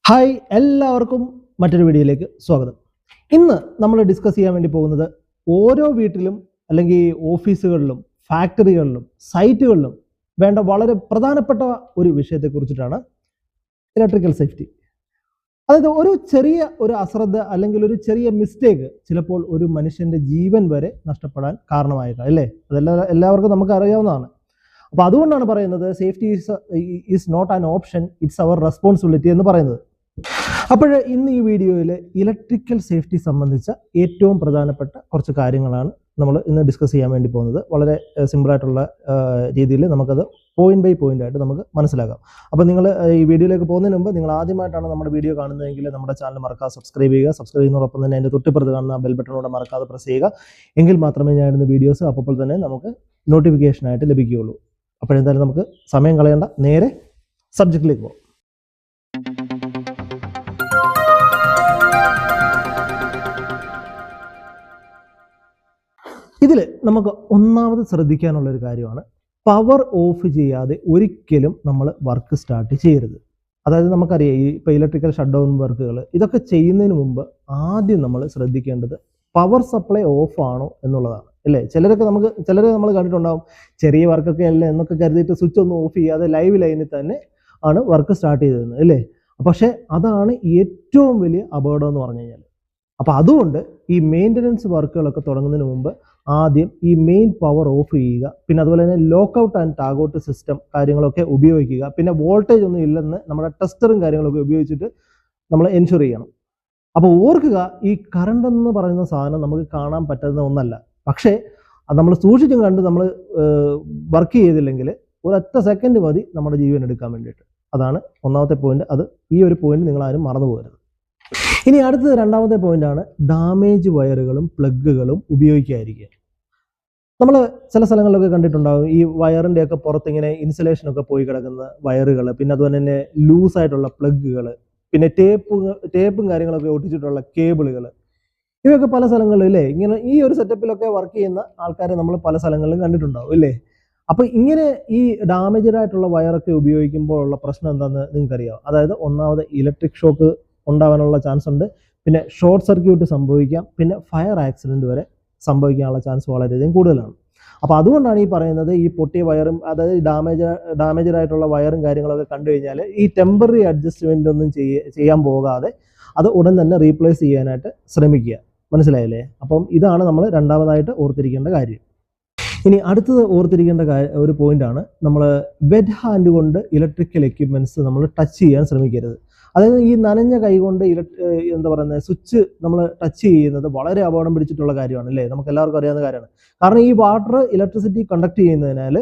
Hi എല്ലാവർക്കും മറ്റൊരു വീഡിയോയിലേക്ക് സ്വാഗതം. ഇന്ന് നമ്മൾ ഡിസ്കസ് ചെയ്യാൻ വേണ്ടി പോകുന്നത് ഓരോ വീട്ടിലും അല്ലെങ്കിൽ ഓഫീസുകളിലും ഫാക്ടറികളിലും സൈറ്റുകളിലും വേണ്ട വളരെ പ്രധാനപ്പെട്ട ഒരു വിഷയത്തെക്കുറിച്ചിട്ടാണ് ഇലക്ട്രിക്കൽ സേഫ്റ്റി. അതായത് ഒരു ചെറിയ അശ്രദ്ധ അല്ലെങ്കിൽ ഒരു ചെറിയ മിസ്റ്റേക്ക് ചിലപ്പോൾ ഒരു മനുഷ്യന്റെ ജീവൻ വരെ നഷ്ടപ്പെടാൻ കാരണമായേക്കാം, അല്ലേ? എല്ലാവർക്കും നമുക്ക് അറിയാവുന്നതാണ്. അപ്പോൾ അതുകൊണ്ടാണ് പറയുന്നത് safety is not an option, it's our responsibility എന്ന് പറയുന്നത്. അപ്പോൾ ഇന്ന് ഈ വീഡിയോയിൽ ഇലക്ട്രിക്കൽ സേഫ്റ്റി സംബന്ധിച്ച ഏറ്റവും പ്രധാനപ്പെട്ട കുറച്ച് കാര്യങ്ങളാണ് നമ്മൾ ഇന്ന് ഡിസ്കസ് ചെയ്യാൻ വേണ്ടി പോകുന്നത്. വളരെ സിമ്പിളായിട്ടുള്ള രീതിയിൽ നമുക്കത് പോയിന്റ് ബൈ പോയിന്റ് ആയിട്ട് നമുക്ക് മനസ്സിലാക്കാം. അപ്പോൾ നിങ്ങൾ ഈ വീഡിയോയിലേക്ക് പോകുന്നതിന് മുമ്പ് നിങ്ങൾ ആദ്യമായിട്ടാണ് നമ്മുടെ വീഡിയോ കാണുന്നതെങ്കിൽ നമ്മുടെ ചാനൽ മറക്കാതെ സബ്സ്ക്രൈബ് ചെയ്യുക. സബ്സ്ക്രൈബ് ചെയ്യുന്നതോടൊപ്പം തന്നെ അതിൻ്റെ തൊട്ടിപ്പുറത്ത് കാണുന്ന ബെൽ ബട്ടണോടെ മറക്കാതെ പ്രസ് ചെയ്യുക. എങ്കിൽ മാത്രമേ ഞാൻ ഇടുന്ന വീഡിയോസ് അപ്പോൾ തന്നെ നമുക്ക് നോട്ടിഫിക്കേഷനായിട്ട് ലഭിക്കുകയുള്ളൂ. അപ്പോഴെന്തായാലും നമുക്ക് സമയം കളയേണ്ട, നേരെ സബ്ജക്റ്റിലേക്ക് പോകാം. ഇതിൽ നമുക്ക് ഒന്നാമത് ശ്രദ്ധിക്കാനുള്ള ഒരു കാര്യമാണ് പവർ ഓഫ് ചെയ്യാതെ ഒരിക്കലും നമ്മൾ വർക്ക് സ്റ്റാർട്ട് ചെയ്യരുത്. അതായത് നമുക്കറിയാം ഇപ്പോൾ ഇലക്ട്രിക്കൽ ഷട്ട് ഡൗൺ വർക്കുകൾ ഇതൊക്കെ ചെയ്യുന്നതിന് മുമ്പ് ആദ്യം നമ്മൾ ശ്രദ്ധിക്കേണ്ടത് പവർ സപ്ലൈ ഓഫ് ആണോ എന്നുള്ളതാണ്, അല്ലേ? ചിലരെ നമ്മൾ കണ്ടിട്ടുണ്ടാവും, ചെറിയ വർക്കൊക്കെ അല്ല എന്നൊക്കെ കരുതിയിട്ട് സ്വിച്ച് ഒന്നും ഓഫ് ചെയ്യാതെ ലൈവ് ലൈനിൽ തന്നെ ആണ് വർക്ക് സ്റ്റാർട്ട് ചെയ്തിരുന്നത്, അല്ലേ? പക്ഷേ അതാണ് ഏറ്റവും വലിയ അപകടം എന്ന് പറഞ്ഞു കഴിഞ്ഞാൽ. അപ്പോൾ അതുകൊണ്ട് ഈ മെയിൻ്റനൻസ് വർക്കുകളൊക്കെ തുടങ്ങുന്നതിന് മുമ്പ് ആദ്യം ഈ മെയിൻ പവർ ഓഫ് ചെയ്യുക. പിന്നെ അതുപോലെ തന്നെ ലോക്കൗട്ട് ആൻഡ് ടാഗൗട്ട് സിസ്റ്റം കാര്യങ്ങളൊക്കെ ഉപയോഗിക്കുക. പിന്നെ വോൾട്ടേജ് ഒന്നും ഇല്ലെന്ന് നമ്മുടെ ടെസ്റ്ററും കാര്യങ്ങളൊക്കെ ഉപയോഗിച്ചിട്ട് നമ്മൾ എൻഷുർ ചെയ്യണം. അപ്പോൾ ഓർക്കുക, ഈ കറണ്ട് എന്ന് പറയുന്ന സാധനം നമുക്ക് കാണാൻ പറ്റുന്ന ഒന്നല്ല. പക്ഷേ അത് നമ്മൾ സൂക്ഷിച്ചും കണ്ട് നമ്മൾ വർക്ക് ചെയ്തില്ലെങ്കിൽ ഒരൊറ്റ സെക്കൻഡ് മതി നമ്മുടെ ജീവൻ എടുക്കാൻ വേണ്ടിയിട്ട്. അതാണ് ഒന്നാമത്തെ പോയിന്റ്. അത് ഈ ഒരു പോയിന്റ് നിങ്ങൾ ആരും മറന്നു പോകരുത്. ഇനി അടുത്തത് രണ്ടാമത്തെ പോയിന്റാണ് ഡാമേജ് വയറുകളും പ്ലഗുകളും ഉപയോഗിക്കാതിരിക്കുക. നമ്മൾ ചില സ്ഥലങ്ങളിലൊക്കെ കണ്ടിട്ടുണ്ടാകും, ഈ വയറിൻ്റെ ഒക്കെ പുറത്തിങ്ങനെ ഇൻസുലേഷനൊക്കെ പോയി കിടക്കുന്ന വയറുകൾ, പിന്നെ അതുപോലെ തന്നെ ലൂസായിട്ടുള്ള പ്ലഗുകൾ, പിന്നെ ടേപ്പും കാര്യങ്ങളൊക്കെ ഒട്ടിച്ചിട്ടുള്ള കേബിളുകൾ, ഇവയൊക്കെ പല സ്ഥലങ്ങളിലും, ഇല്ലേ? ഇങ്ങനെ ഈ ഒരു സെറ്റപ്പിലൊക്കെ വർക്ക് ചെയ്യുന്ന ആൾക്കാരെ നമ്മൾ പല സ്ഥലങ്ങളിലും കണ്ടിട്ടുണ്ടാവും, ഇല്ലേ? അപ്പോൾ ഇങ്ങനെ ഈ ഡാമേജഡ് ആയിട്ടുള്ള വയറൊക്കെ ഉപയോഗിക്കുമ്പോൾ ഉള്ള പ്രശ്നം എന്താണെന്ന് നിങ്ങൾക്കറിയാം. അതായത് ഒന്നാമത് ഇലക്ട്രിക് ഷോക്ക് ഉണ്ടാവാനുള്ള ചാൻസ് ഉണ്ട്, പിന്നെ ഷോർട്ട് സർക്യൂട്ട് സംഭവിക്കാം, പിന്നെ ഫയർ ആക്സിഡൻറ്റ് വരെ സംഭവിക്കാനുള്ള ചാൻസ് വളരെയധികം കൂടുതലാണ്. അപ്പോൾ അതുകൊണ്ടാണ് ഈ പറയുന്നത്, ഈ പൊട്ടിയ വയറും അതായത് ഡാമേജഡ് ആയിട്ടുള്ള വയറും കാര്യങ്ങളൊക്കെ കണ്ടു കഴിഞ്ഞാൽ ഈ ടെമ്പററി അഡ്ജസ്റ്റ്മെൻ്റ് ഒന്നും ചെയ്യാൻ പോകാതെ അത് ഉടൻ തന്നെ റീപ്ലേസ് ചെയ്യാനായിട്ട് ശ്രമിക്കുക. മനസ്സിലായില്ലേ? അപ്പം ഇതാണ് നമ്മൾ രണ്ടാമതായിട്ട് ഓർത്തിരിക്കേണ്ട കാര്യം. ഇനി അടുത്തത് ഓർത്തിരിക്കേണ്ട ഒരു പോയിന്റാണ്, നമ്മൾ വെറ്റ് ഹാൻഡ് കൊണ്ട് ഇലക്ട്രിക്കൽ എക്യുപ്മെൻറ്റ്സ് നമ്മൾ ടച്ച് ചെയ്യാൻ ശ്രമിക്കരുത്. അതായത് ഈ നനഞ്ഞ കൈ കൊണ്ട് എന്താ പറയുന്നത്, സ്വിച്ച് നമ്മൾ ടച്ച് ചെയ്യുന്നത് വളരെ അപകടം പിടിച്ചിട്ടുള്ള കാര്യമാണ്, അല്ലേ? നമുക്ക് എല്ലാവർക്കും അറിയാവുന്ന കാര്യമാണ്. കാരണം ഈ വാട്ടർ ഇലക്ട്രിസിറ്റി കണ്ടക്ട് ചെയ്യുന്നതിനാൽ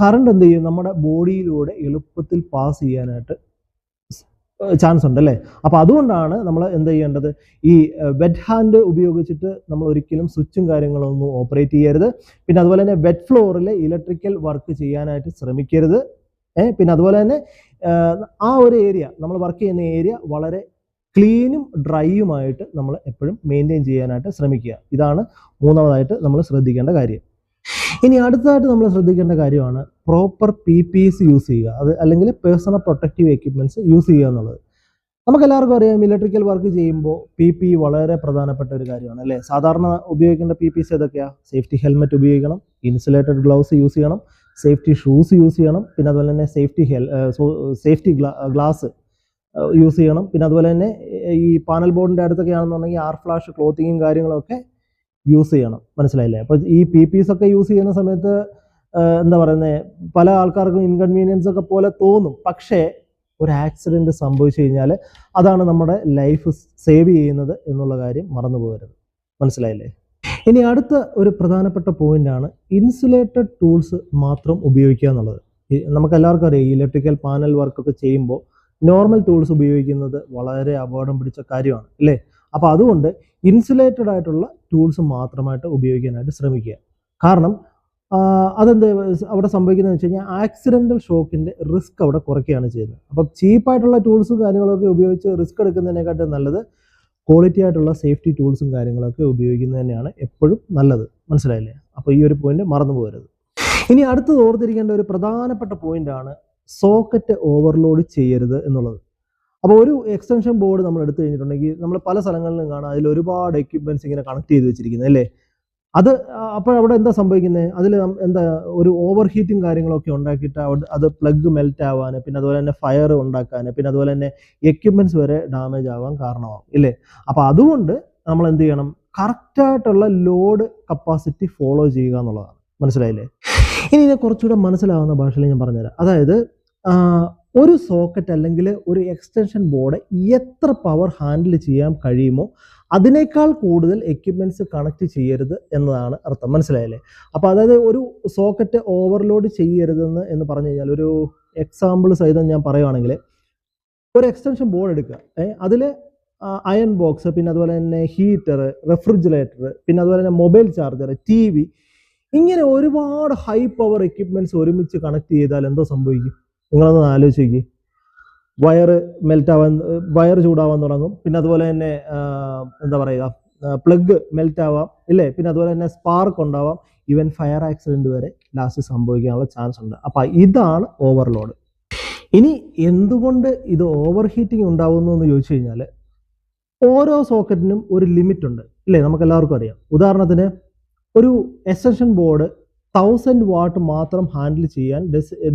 കറണ്ട് എന്ത് ചെയ്യും, നമ്മുടെ ബോഡിയിലൂടെ എളുപ്പത്തിൽ പാസ് ചെയ്യാനായിട്ട് ചാൻസ് ഉണ്ട്, അല്ലേ? അപ്പോൾ അതുകൊണ്ടാണ് നമ്മൾ എന്ത് ചെയ്യേണ്ടത്, ഈ വെറ്റ് ഹാൻഡ് ഉപയോഗിച്ചിട്ട് നമ്മൾ ഒരിക്കലും സ്വിച്ചും കാര്യങ്ങളൊന്നും ഓപ്പറേറ്റ് ചെയ്യരുത്. പിന്നെ അതുപോലെ തന്നെ വെറ്റ് ഫ്ലോറിൽ ഇലക്ട്രിക്കൽ വർക്ക് ചെയ്യാനായിട്ട് ശ്രമിക്കരുത്. പിന്നെ അതുപോലെ തന്നെ ആ ഒരു ഏരിയ, നമ്മൾ വർക്ക് ചെയ്യുന്ന ഏരിയ വളരെ ക്ലീനും ഡ്രൈയുമായിട്ട് നമ്മൾ എപ്പോഴും മെയിൻറ്റെയിൻ ചെയ്യാനായിട്ട് ശ്രമിക്കുക. ഇതാണ് മൂന്നാമതായിട്ട് നമ്മൾ ശ്രദ്ധിക്കേണ്ട കാര്യം. ഇനി അടുത്തതായിട്ട് നമ്മൾ ശ്രദ്ധിക്കേണ്ട കാര്യമാണ് പ്രോപ്പർ PPEs യൂസ് ചെയ്യുക, അത് അല്ലെങ്കിൽ പേഴ്സണൽ പ്രൊട്ടക്റ്റീവ് എക്യുപ്മെൻറ്റ്സ് യൂസ് ചെയ്യുക എന്നുള്ളത്. നമുക്കെല്ലാവർക്കും അറിയാം, ഇലക്ട്രിക്കൽ വർക്ക് ചെയ്യുമ്പോൾ PPE വളരെ പ്രധാനപ്പെട്ട ഒരു കാര്യമാണ്, അല്ലേ? സാധാരണ ഉപയോഗിക്കേണ്ട PPEs ഏതൊക്കെയാണ്? സേഫ്റ്റി ഹെൽമെറ്റ് ഉപയോഗിക്കണം, ഇൻസുലേറ്റഡ് ഗ്ലൗസ് യൂസ് ചെയ്യണം, സേഫ്റ്റി ഷൂസ് യൂസ് ചെയ്യണം, പിന്നെ അതുപോലെ തന്നെ സേഫ്റ്റി ഗ്ലാസ് യൂസ് ചെയ്യണം. പിന്നെ അതുപോലെ തന്നെ ഈ പാനൽ ബോർഡിൻ്റെ അടുത്തൊക്കെ ആണെന്നുണ്ടെങ്കിൽ ഫ്ലാഷ് ക്ലോത്തിങ്ങും കാര്യങ്ങളൊക്കെ യൂസ് ചെയ്യണം. മനസ്സിലായില്ലേ? അപ്പോൾ ഈ PPEs ഒക്കെ യൂസ് ചെയ്യുന്ന സമയത്ത് എന്താ പറയുന്നത്, പല ആൾക്കാർക്കും ഇൻകൺവീനിയൻസ് ഒക്കെ പോലെ തോന്നും. പക്ഷേ ഒരു ആക്സിഡൻറ്റ് സംഭവിച്ചു കഴിഞ്ഞാൽ അതാണ് നമ്മുടെ ലൈഫ് സേവ് ചെയ്യുന്നത് എന്നുള്ള കാര്യം മറന്നു പോകരുത്. മനസ്സിലായില്ലേ? ഇനി അടുത്ത ഒരു പ്രധാനപ്പെട്ട പോയിന്റാണ് ഇൻസുലേറ്റഡ് ടൂൾസ് മാത്രം ഉപയോഗിക്കുക എന്നുള്ളത്. നമുക്ക് എല്ലാവർക്കും അറിയാം, ഇലക്ട്രിക്കൽ പാനൽ വർക്കൊക്കെ ചെയ്യുമ്പോൾ നോർമൽ ടൂൾസ് ഉപയോഗിക്കുന്നത് വളരെ അപകടം പിടിച്ച കാര്യമാണ്, അല്ലേ? അപ്പോൾ അതുകൊണ്ട് ഇൻസുലേറ്റഡ് ആയിട്ടുള്ള ടൂൾസ് മാത്രമായിട്ട് ഉപയോഗിക്കാനായിട്ട് ശ്രമിക്കുക. കാരണം അതെന്ത് അവിടെ സംഭവിക്കുന്നതെന്ന് വെച്ച് കഴിഞ്ഞാൽ ആക്സിഡൻ്റൽ ഷോക്കിൻ്റെ റിസ്ക് അവിടെ കുറയ്ക്കുകയാണ് ചെയ്യുന്നത്. അപ്പം ചീപ്പായിട്ടുള്ള ടൂൾസും കാര്യങ്ങളൊക്കെ ഉപയോഗിച്ച് റിസ്ക് എടുക്കുന്നതിനെക്കാട്ടും നല്ലത് ക്വാളിറ്റി ആയിട്ടുള്ള സേഫ്റ്റി ടൂൾസും കാര്യങ്ങളൊക്കെ ഉപയോഗിക്കുന്നത് തന്നെയാണ് എപ്പോഴും നല്ലത്. മനസ്സിലായില്ലേ? അപ്പോൾ ഈ ഒരു പോയിന്റ് മറന്നു പോകരുത്. ഇനി അടുത്തത് ഓർത്തിരിക്കേണ്ട ഒരു പ്രധാനപ്പെട്ട പോയിന്റാണ് സോക്കറ്റ് ഓവർലോഡ് ചെയ്യരുത് എന്നുള്ളത്. അപ്പോൾ ഒരു എക്സ്റ്റൻഷൻ ബോർഡ് നമ്മൾ എടുത്തു കഴിഞ്ഞിട്ടുണ്ടെങ്കിൽ നമ്മൾ പല സ്ഥലങ്ങളിലും കാണാം അതിൽ ഒരുപാട് എക്യുപ്മെന്റ്സ് ഇങ്ങനെ കണക്ട് ചെയ്ത് വെച്ചിരിക്കുന്നത് അല്ലേ. അത് അപ്പോഴവിടെ എന്താ സംഭവിക്കുന്നത്, അതിൽ എന്താ ഒരു ഓവർ ഹീറ്റിംഗ് കാര്യങ്ങളൊക്കെ ഉണ്ടാക്കിയിട്ട് അത് പ്ലഗ് മെൽറ്റ് ആവാൻ, പിന്നെ അതുപോലെ തന്നെ ഫയർ ഉണ്ടാക്കാൻ, പിന്നെ അതുപോലെ തന്നെ എക്യുപ്മെന്റ്സ് വരെ ഡാമേജ് ആവാൻ കാരണമാകും ഇല്ലേ. അപ്പോൾ അതുകൊണ്ട് നമ്മൾ എന്ത് ചെയ്യണം, കറക്റ്റായിട്ടുള്ള ലോഡ് കപ്പാസിറ്റി ഫോളോ ചെയ്യുക എന്നുള്ളതാണ്. മനസ്സിലായില്ലേ? ഇനി ഇതിനെ കുറച്ചുകൂടെ മനസ്സിലാവുന്ന ഭാഷയിൽ ഞാൻ പറഞ്ഞുതരാം. അതായത് ഒരു സോക്കറ്റ് അല്ലെങ്കിൽ ഒരു എക്സ്റ്റൻഷൻ ബോർഡ് എത്ര പവർ ഹാൻഡിൽ ചെയ്യാൻ കഴിയുമോ അതിനേക്കാൾ കൂടുതൽ എക്യുപ്മെന്റ്സ് കണക്ട് ചെയ്യരുത് എന്നതാണ് അർത്ഥം. മനസ്സിലായല്ലേ? അപ്പോൾ അതായത് ഒരു സോക്കറ്റ് ഓവർലോഡ് ചെയ്യരുതെന്ന് എന്ന് പറഞ്ഞു കഴിഞ്ഞാൽ ഒരു എക്സാമ്പിൾ സഹിതം ഞാൻ പറയുവാണെങ്കിൽ, ഒരു എക്സ്റ്റൻഷൻ ബോർഡ് എടുക്കുക, അതിൽ അയൺ ബോക്സ്, പിന്നെ അതുപോലെ തന്നെ ഹീറ്റർ, റെഫ്രിജറേറ്റർ, പിന്നെ അതുപോലെ തന്നെ മൊബൈൽ ചാർജർ, TV, ഇങ്ങനെ ഒരുപാട് ഹൈ പവർ എക്യുപ്മെന്റ്സ് ഒരുമിച്ച് കണക്ട് ചെയ്താൽ എന്തോ സംഭവിക്കും? നിങ്ങളൊന്ന് ആലോചിച്ച്, വയർ ചൂടാവാൻ തുടങ്ങും, പിന്നെ അതുപോലെ തന്നെ എന്താ പറയുക, പ്ലഗ് മെൽറ്റ് ആവാം ഇല്ലേ, പിന്നെ അതുപോലെ തന്നെ സ്പാർക്ക് ഉണ്ടാവാം, ഈവൻ ഫയർ ആക്സിഡന്റ് വരെ ലാസ്റ്റ് സംഭവിക്കാനുള്ള ചാൻസ് ഉണ്ട്. അപ്പം ഇതാണ് ഓവർലോഡ്. ഇനി എന്തുകൊണ്ട് ഇത് ഓവർ ഹീറ്റിംഗ് ഉണ്ടാവുന്നു എന്ന് ചോദിച്ചു കഴിഞ്ഞാൽ, ഓരോ സോക്കറ്റിനും ഒരു ലിമിറ്റ് ഉണ്ട് ഇല്ലേ, നമുക്ക് എല്ലാവർക്കും അറിയാം. ഉദാഹരണത്തിന് ഒരു എക്സ്റ്റൻഷൻ ബോർഡ് 1000 വാട്ട് മാത്രം ഹാൻഡിൽ ചെയ്യാൻ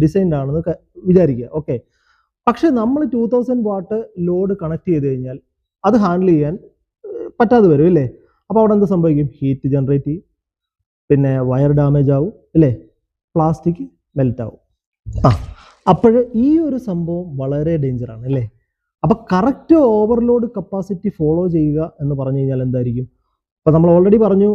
ഡിസൈൻഡ് ആണെന്ന് വിചാരിക്കുക. ഓക്കെ, പക്ഷെ നമ്മൾ 2000 വാട്ട് ലോഡ് കണക്ട് ചെയ്ത് കഴിഞ്ഞാൽ അത് ഹാൻഡിൽ ചെയ്യാൻ പറ്റാതെ വരും ഇല്ലേ. അപ്പോൾ അവിടെ എന്ത് സംഭവിക്കും? ഹീറ്റ് ജനറേറ്റ് ചെയ്യും, പിന്നെ വയർ ഡാമേജ് ആവും ഇല്ലേ, പ്ലാസ്റ്റിക് മെൽറ്റ് ആവും. അപ്പോൾ ഈ ഒരു സംഭവം വളരെ ഡേഞ്ചറാണ് അല്ലേ. അപ്പോൾ കറക്റ്റ് ഓവർലോഡ് കപ്പാസിറ്റി ഫോളോ ചെയ്യുക എന്ന് പറഞ്ഞു കഴിഞ്ഞാൽ എന്തായിരിക്കും? അപ്പോൾ നമ്മൾ ഓൾറെഡി പറഞ്ഞു,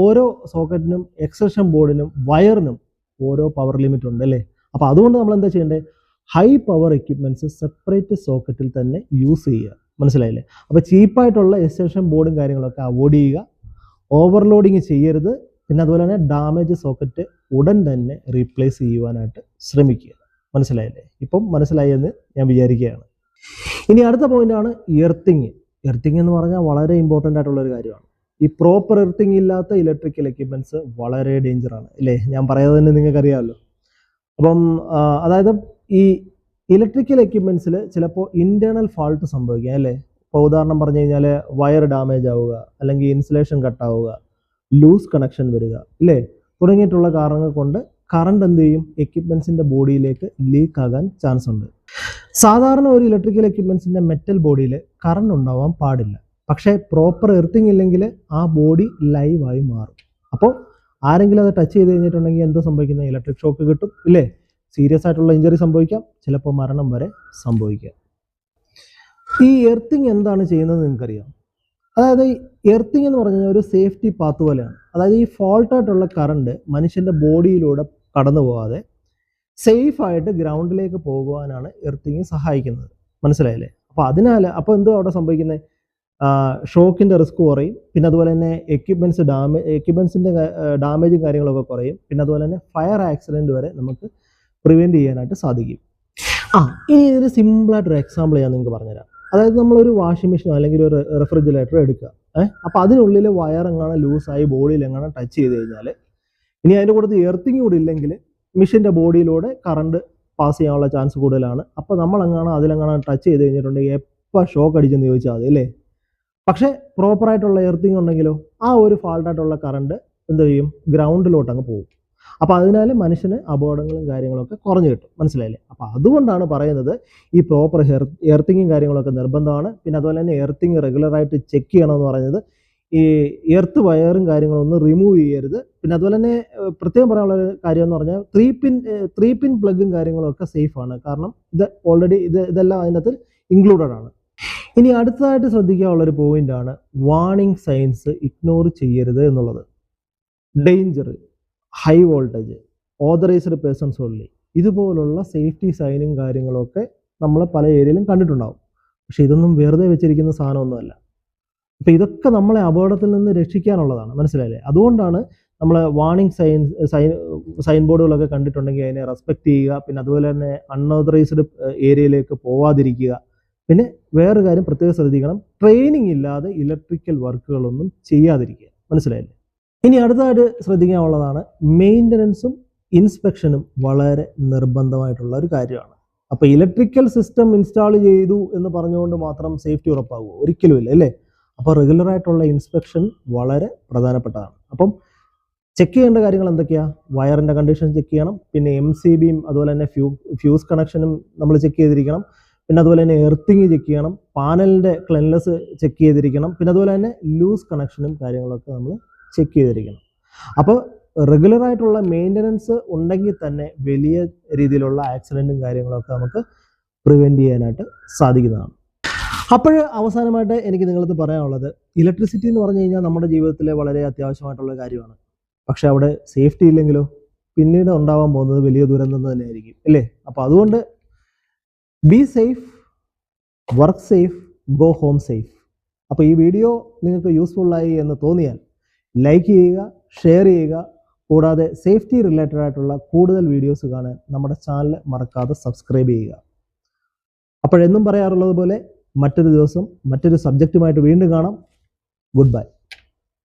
ഓരോ സോക്കറ്റിനും എക്സ്റ്റൻഷൻ ബോർഡിനും വയറിനും ഓരോ പവർ ലിമിറ്റ് ഉണ്ട് അല്ലേ. അപ്പോൾ അതുകൊണ്ട് നമ്മൾ എന്താ ചെയ്യേണ്ടത്? ഹൈ പവർ എക്യുപ്മെന്റ്സ് സെപ്പറേറ്റ് സോക്കറ്റിൽ തന്നെ യൂസ് ചെയ്യുക. മനസ്സിലായില്ലേ? അപ്പോൾ ചീപ്പായിട്ടുള്ള എക്സ്റ്റൻഷൻ ബോർഡും കാര്യങ്ങളൊക്കെ അവോയ്ഡ് ചെയ്യുക, ഓവർലോഡിങ് ചെയ്യരുത്, പിന്നെ അതുപോലെ തന്നെ ഡാമേജ് സോക്കറ്റ് ഉടൻ തന്നെ റീപ്ലേസ് ചെയ്യുവാനായിട്ട് ശ്രമിക്കുക. മനസ്സിലായില്ലേ? ഇപ്പം മനസ്സിലായി എന്ന് ഞാൻ വിചാരിക്കുകയാണ്. ഇനി അടുത്ത പോയിന്റാണ് എർത്തിങ്. എർത്തിങ് എന്ന് പറഞ്ഞാൽ വളരെ ഇമ്പോർട്ടൻ്റ് ആയിട്ടുള്ള ഒരു കാര്യമാണ്. ഈ പ്രോപ്പർ എർത്തിങ് ഇല്ലാത്ത ഇലക്ട്രിക്കൽ എക്യുപ്മെന്റ്സ് വളരെ ഡേഞ്ചറാണ് അല്ലേ. ഞാൻ പറയാതെ തന്നെ നിങ്ങൾക്കറിയാമല്ലോ. അപ്പം അതായത് ഈ ഇലക്ട്രിക്കൽ എക്യുപ്മെന്റ്സിൽ ചിലപ്പോൾ ഇന്റേണൽ ഫാൾട്ട് സംഭവിക്കാം അല്ലേ. ഇപ്പോൾ ഉദാഹരണം പറഞ്ഞു കഴിഞ്ഞാൽ വയർ ഡാമേജ് ആവുക, അല്ലെങ്കിൽ ഇൻസുലേഷൻ കട്ടാവുക, ലൂസ് കണക്ഷൻ വരിക ഇല്ലേ, തുടങ്ങിയിട്ടുള്ള കാരണങ്ങൾ കൊണ്ട് കറണ്ട് എന്ത് ചെയ്യും? എക്യുപ്മെന്റ്സിന്റെ ബോഡിയിലേക്ക് ലീക്ക് ആകാൻ ചാൻസ് ഉണ്ട്. സാധാരണ ഒരു ഇലക്ട്രിക്കൽ എക്യുപ്മെന്റ്സിന്റെ മെറ്റൽ ബോഡിയിൽ കറണ്ട് ഉണ്ടാവാൻ പാടില്ല. പക്ഷേ പ്രോപ്പർ എർത്തിങ് ഇല്ലെങ്കിൽ ആ ബോഡി ലൈവായി മാറും. അപ്പോൾ ആരെങ്കിലും അത് ടച്ച് ചെയ്ത് കഴിഞ്ഞിട്ടുണ്ടെങ്കിൽ എന്തോ സംഭവിക്കുന്നത്? ഇലക്ട്രിക് ഷോക്ക് കിട്ടും ഇല്ലേ, സീരിയസ് ആയിട്ടുള്ള ഇഞ്ചറി സംഭവിക്കാം, ചിലപ്പോൾ മരണം വരെ സംഭവിക്കാം. ഈ എർത്തിങ് എന്താണ് ചെയ്യുന്നത് നിങ്ങൾക്കറിയാം? അതായത് ഈ എർത്തിങ് എന്ന് പറഞ്ഞു കഴിഞ്ഞാൽ ഒരു സേഫ്റ്റി പാത്ത് പോലെയാണ്. അതായത് ഈ ഫോൾട്ടായിട്ടുള്ള കറണ്ട് മനുഷ്യൻ്റെ ബോഡിയിലൂടെ കടന്നു പോകാതെ സേഫായിട്ട് ഗ്രൗണ്ടിലേക്ക് പോകുവാനാണ് എർത്തിങ് സഹായിക്കുന്നത്. മനസ്സിലായില്ലേ? അപ്പോൾ എന്തോ അവിടെ സംഭവിക്കുന്നത്? ഷോക്കിൻ്റെ റിസ്ക് കുറയും, പിന്നെ അതുപോലെ തന്നെ എക്യുപ്മെൻസിൻ്റെ ഡാമേജും കാര്യങ്ങളൊക്കെ കുറയും, പിന്നെ അതുപോലെ തന്നെ ഫയർ ആക്സിഡൻറ്റ് വരെ നമുക്ക് പ്രിവെൻറ്റ് ചെയ്യാനായിട്ട് സാധിക്കും. ഇനി ഇതിന് സിമ്പിളായിട്ടൊരു എക്സാമ്പിൾ ഞാൻ നിങ്ങൾക്ക് പറഞ്ഞുതരാം. അതായത് നമ്മളൊരു വാഷിംഗ് മെഷീനോ അല്ലെങ്കിൽ ഒരു റെഫ്രിജറേറ്റർ എടുക്കുക. അപ്പോൾ അതിനുള്ളിൽ വയർ എങ്ങനെ ലൂസായി ബോഡിയിൽ എങ്ങനെ ടച്ച് ചെയ്ത് കഴിഞ്ഞാൽ, ഇനി അതിൻ്റെ കൂടെ എർത്തിങ് കൂടി ഇല്ലെങ്കിൽ മെഷീൻ്റെ ബോഡിയിലൂടെ കറണ്ട് പാസ് ചെയ്യാനുള്ള ചാൻസ് കൂടുതലാണ്. അപ്പോൾ നമ്മളെങ്ങനെ അതിലെങ്ങനെ ടച്ച് ചെയ്ത് കഴിഞ്ഞിട്ടുണ്ടെങ്കിൽ എപ്പോൾ ഷോക്ക് അടിച്ചെന്ന് ചോദിച്ചാൽ മതി അല്ലേ. പക്ഷേ പ്രോപ്പറായിട്ടുള്ള എർത്തിങ് ഉണ്ടെങ്കിലോ ആ ഒരു ഫാൾട്ടായിട്ടുള്ള കറണ്ട് എന്ത് ചെയ്യും? ഗ്രൗണ്ടിലോട്ട് അങ്ങ് പോകും. അപ്പോൾ അതിനാൽ മനുഷ്യന് അപകടങ്ങളും കാര്യങ്ങളൊക്കെ കുറഞ്ഞു കിട്ടും. മനസ്സിലായില്ലേ? അപ്പോൾ അതുകൊണ്ടാണ് പറയുന്നത് ഈ പ്രോപ്പർ എർത്തിങ്ങും കാര്യങ്ങളൊക്കെ നിർബന്ധമാണ്. പിന്നെ അതുപോലെ തന്നെ എർത്തിങ് റെഗുലറായിട്ട് ചെക്ക് ചെയ്യണമെന്ന് പറയുന്നത്, ഈ എർത്ത് വയറും കാര്യങ്ങളൊന്നും റിമൂവ് ചെയ്യരുത്. പിന്നെ അതുപോലെ തന്നെ പ്രത്യേകം പറയാനുള്ള ഒരു കാര്യം എന്ന് പറഞ്ഞാൽ ത്രീ പിൻ പ്ലഗും കാര്യങ്ങളും ഒക്കെ സേഫാണ്. കാരണം ഇത് ഓൾറെഡി ഇതെല്ലാം അതിനകത്ത് ഇൻക്ലൂഡഡ് ആണ്. ഇനി അടുത്തതായിട്ട് ശ്രദ്ധിക്കാനുള്ളൊരു പോയിന്റാണ് വാർണിംഗ് സൈൻസ് ഇഗ്നോർ ചെയ്യരുത് എന്നുള്ളത്. Danger, high voltage, authorised persons only, ഇതുപോലുള്ള സേഫ്റ്റി സൈനും കാര്യങ്ങളൊക്കെ നമ്മൾ പല ഏരിയയിലും കണ്ടിട്ടുണ്ടാവും. പക്ഷെ ഇതൊന്നും വെറുതെ വെച്ചിരിക്കുന്ന സാധനമൊന്നുമല്ല. അപ്പം ഇതൊക്കെ നമ്മളെ അപകടത്തിൽ നിന്ന് രക്ഷിക്കാനുള്ളതാണ്. മനസ്സിലായില്ലേ? അതുകൊണ്ടാണ് നമ്മൾ വാർണിംഗ് സൈൻ ബോർഡുകളൊക്കെ കണ്ടിട്ടുണ്ടെങ്കിൽ അതിനെ റെസ്പെക്ട് ചെയ്യുക. പിന്നെ അതുപോലെ തന്നെ അൺഓതറൈസ്ഡ് ഏരിയയിലേക്ക് പോവാതിരിക്കുക. പിന്നെ വേറൊരു കാര്യം പ്രത്യേകം ശ്രദ്ധിക്കണം, ട്രെയിനിങ് ഇല്ലാതെ ഇലക്ട്രിക്കൽ വർക്കുകളൊന്നും ചെയ്യാതിരിക്കുക. മനസ്സിലായില്ലേ? ഇനി അടുത്തതായിട്ട് ശ്രദ്ധിക്കാനുള്ളതാണ് മെയിൻ്റനൻസും ഇൻസ്പെക്ഷനും വളരെ നിർബന്ധമായിട്ടുള്ള ഒരു കാര്യമാണ്. അപ്പോൾ ഇലക്ട്രിക്കൽ സിസ്റ്റം ഇൻസ്റ്റാൾ ചെയ്തു എന്ന് പറഞ്ഞുകൊണ്ട് മാത്രം സേഫ്റ്റി ഉറപ്പാകുമോ? ഒരിക്കലുമില്ല അല്ലേ? അപ്പോൾ റെഗുലറായിട്ടുള്ള ഇൻസ്പെക്ഷൻ വളരെ പ്രധാനപ്പെട്ടതാണ്. അപ്പം ചെക്ക് ചെയ്യേണ്ട കാര്യങ്ങൾ എന്തൊക്കെയാണ്? വയറിൻ്റെ കണ്ടീഷൻ ചെക്ക് ചെയ്യണം, പിന്നെ MCBയും അതുപോലെ തന്നെ ഫ്യൂസ് കണക്ഷനും നമ്മൾ ചെക്ക് ചെയ്തിരിക്കണം, പിന്നെ അതുപോലെ തന്നെ എർത്തിങ് ചെക്ക് ചെയ്യണം, പാനലിൻ്റെ ക്ലെൻലെസ് ചെക്ക് ചെയ്തിരിക്കണം, പിന്നെ അതുപോലെ തന്നെ ലൂസ് കണക്ഷനും കാര്യങ്ങളൊക്കെ നമ്മൾ ചെക്ക് ചെയ്തിരിക്കണം. അപ്പോൾ റെഗുലറായിട്ടുള്ള മെയിൻ്റനൻസ് ഉണ്ടെങ്കിൽ തന്നെ വലിയ രീതിയിലുള്ള ആക്സിഡൻറ്റും കാര്യങ്ങളൊക്കെ നമുക്ക് പ്രിവെൻറ്റ് ചെയ്യാനായിട്ട് സാധിക്കുന്നതാണ്. അപ്പോൾ അവസാനമായിട്ട് എനിക്ക് നിങ്ങളത് പറയാനുള്ളത്, ഇലക്ട്രിസിറ്റി എന്ന് പറഞ്ഞു കഴിഞ്ഞാൽ നമ്മുടെ ജീവിതത്തിലെ വളരെ അത്യാവശ്യമായിട്ടുള്ള കാര്യമാണ്. പക്ഷെ അവിടെ സേഫ്റ്റി ഇല്ലെങ്കിലോ പിന്നീട് ഉണ്ടാവാൻ പോകുന്നത് വലിയ ദുരന്തം തന്നെയായിരിക്കും അല്ലേ? അപ്പോൾ അതുകൊണ്ട് be safe, work safe, go home safe. അപ്പോൾ ഈ വീഡിയോ നിങ്ങൾക്ക് യൂസ്ഫുള്ളായി എന്ന് തോന്നിയാൽ ലൈക്ക് ചെയ്യുക, ഷെയർ ചെയ്യുക. കൂടാതെ സേഫ്റ്റി റിലേറ്റഡ് ആയിട്ടുള്ള കൂടുതൽ വീഡിയോസ് കാണാൻ നമ്മുടെ ചാനൽ മറക്കാതെ സബ്സ്ക്രൈബ് ചെയ്യുക. അപ്പോഴെന്നും പറയാറുള്ളത് പോലെ മറ്റൊരു ദിവസം മറ്റൊരു സബ്ജക്റ്റുമായിട്ട് വീണ്ടും കാണാം. Good bye.